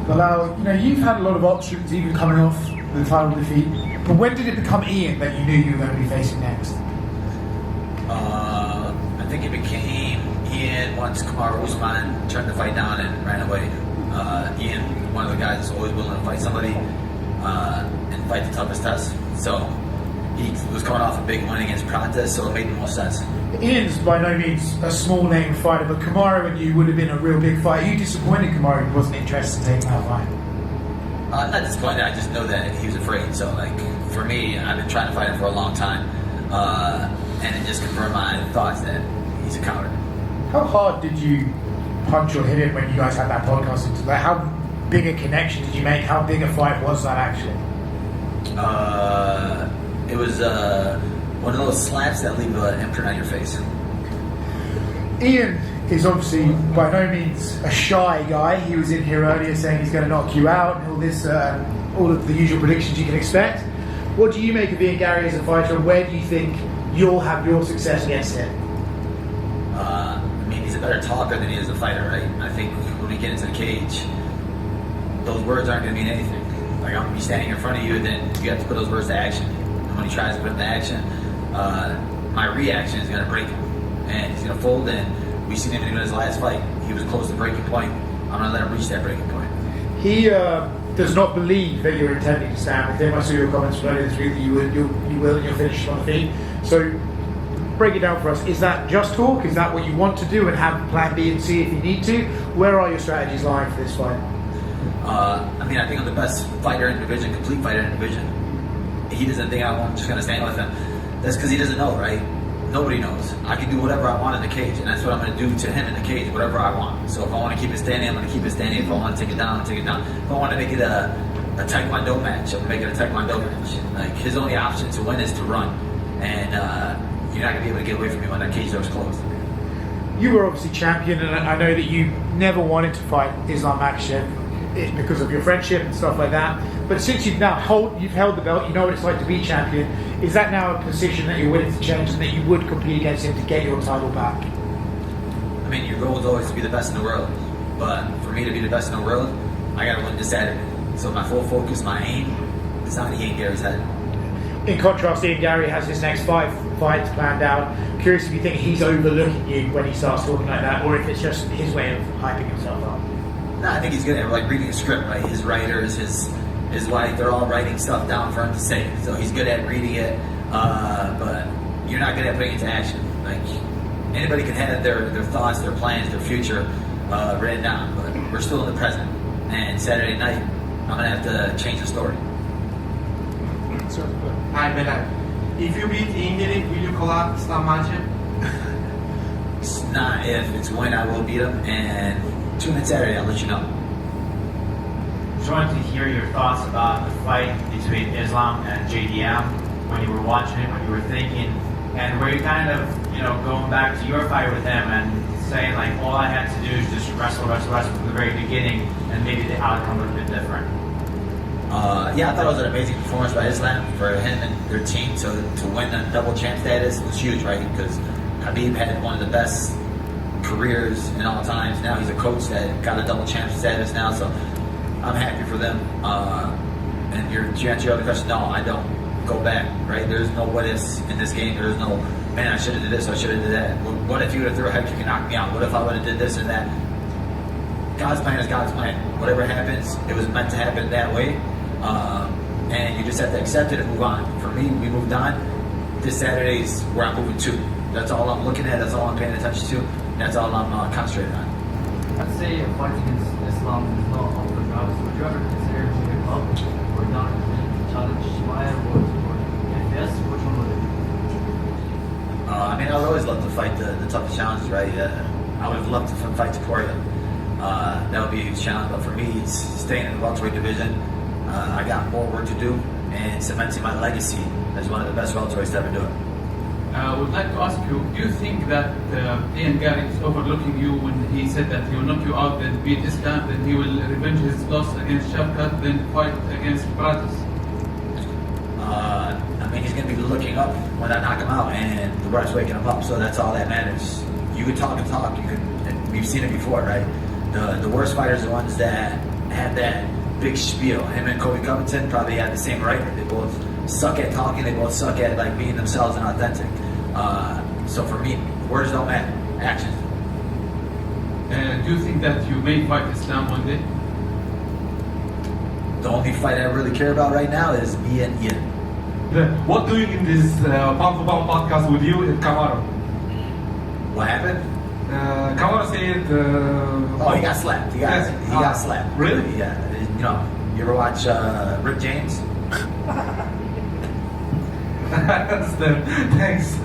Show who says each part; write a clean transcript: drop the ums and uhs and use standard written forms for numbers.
Speaker 1: Belal, you've had a lot of options, even coming off the title defeat. But when did it become Ian that you knew you were going to be facing next?
Speaker 2: I think it became Ian once Kamaru Usman turned the fight down and ran away. Ian, one of the guys that's always willing to fight somebody and fight the toughest test. So he was coming off a big win against Crees, so it made the most sense.
Speaker 1: Ian's by no means a small name fighter, but Kamaru and you would have been a real big fight. Are you disappointed Kamaru wasn't interested in taking that fight?
Speaker 2: Not disappointed, I just know that he was afraid. So, for me, I've been trying to fight him for a long time, and it just confirmed my thoughts that he's a coward.
Speaker 1: How hard did you punch or hit him when you guys had that podcast? How big a connection did you make? How big a fight was that actually?
Speaker 2: It was one of those slaps that leave an imprint on your face.
Speaker 1: Ian is obviously by no means a shy guy. He was in here earlier saying he's going to knock you out and all of the usual predictions you can expect. What do you make of Ian Garry as a fighter, and where do you think you'll have your success against him?
Speaker 2: He's a better talker than he is a fighter, right? I think when we get into the cage, those words aren't going to mean anything. I'm going to be standing in front of you, and then you have to put those words to action. And when he tries to put them to action, my reaction is going to break him. And he's going to fold, and we've seen him in his last fight. He was close to breaking point. I'm going to let him reach that breaking point.
Speaker 1: He does not believe that you're intending to stand with him. I saw your comments from earlier this week that you will, and you'll finish on the feet. So, break it down for us. Is that just talk? Is that what you want to do and have plan B and C if you need to? Where are your strategies lying for this fight?
Speaker 2: I think I'm the best fighter in the division, complete fighter in the division. He doesn't think I'm just going to stand with him. That's because he doesn't know, right? Nobody knows. I can do whatever I want in the cage, and that's what I'm going to do to him in the cage, whatever I want. So if I want to keep it standing, I'm going to keep it standing. If I want to take it down, I'll take it down. If I want to make it a taekwondo match, I'm going to make it a taekwondo match. His only option to win is to run. And you're not going to be able to get away from me when that cage door is closed.
Speaker 1: You were obviously champion, and I know that you never wanted to fight Islam Makhachev because of your friendship and stuff like that. But since you've held the belt, you know what it's like to be champion. Is that now a position that you're willing to change and that you would compete against him to get your title back?
Speaker 2: Your goal is always to be the best in the world. But for me to be the best in the world, I got to win this Saturday. So my full focus, my aim, is on Ian Garry's head.
Speaker 1: In contrast, Ian Garry has his next 5 fights planned out. Curious if you think he's overlooking you when he starts talking like that, or if it's just his way of hyping himself up.
Speaker 2: No, I think he's good at reading a script, right? His writers, his wife, they're all writing stuff down for him to say. So he's good at reading it, but you're not good at putting it into action. Anybody can have their thoughts, their plans, their future written down, but we're still in the present. And Saturday night, I'm gonna have to change the story.
Speaker 3: Hi, Belal. If you beat Ian Garry, will you collab Islam Makhachev?
Speaker 2: It's not if, it's when I will beat him, and tune in Saturday, I'll let you know.
Speaker 4: Just wanted to hear your thoughts about the fight between Islam and JDM, when you were watching it, what you were thinking, and were you kind of, going back to your fight with him and saying all I had to do is just wrestle from the very beginning, and maybe the outcome would have been different.
Speaker 2: I thought it was an amazing performance by Islam for him and their team to win the double champ status was huge, right? Because Khabib had one of the best careers in all times. Now he's a coach that got a double champ status now, so I'm happy for them. And to answer your other question, no, I don't go back, right? There's no what ifs in this game. There's no, man, I should have did this, I should have did that. What if you would have threw a head kick and knocked me out? What if I would have did this or that? God's plan is God's plan. Whatever happens, it was meant to happen that way. And you just have to accept it and move on. For me, we moved on. This Saturday's where I'm moving to. That's all I'm looking at. That's all I'm paying attention to. That's all I'm concentrating on.
Speaker 5: Let's say a fight against Islam is not up for grabs. Would you ever consider giving up or not challenge Maya? Or if yes, which one would it be?
Speaker 2: I would always love to fight the toughest challenges, right? I would have loved to fight Taporia. That would be a huge challenge. But for me, it's staying in the welterweight division. I got more work to do and cementing my legacy as one of the best welterweights to ever do it.
Speaker 6: I would like to ask you, do you think that Ian Garry is overlooking you when he said that he will knock you out, then beat Islam, then he will revenge his loss against Shavkat, then fight against Pratis?
Speaker 2: He's going to be looking up when I knock him out, and the rest waking him up, so that's all that matters. You can talk and talk, we've seen it before, right? The worst fighters are the ones that had that big spiel. Him and Kobe Covington probably had the same writer. They both suck at talking. They both suck at like being themselves and authentic. So for me, words don't matter. Actions.
Speaker 6: Do you think that you may fight Islam one day?
Speaker 2: The only fight I really care about right now is me and Ian.
Speaker 3: What doing in this Pound for Pound podcast with you and Kamaru?
Speaker 2: What happened?
Speaker 3: Kamaru said...
Speaker 2: Oh, he got slapped. He got slapped.
Speaker 3: Really?
Speaker 2: Yeah. You know, you ever watch Rick James?
Speaker 3: Thanks.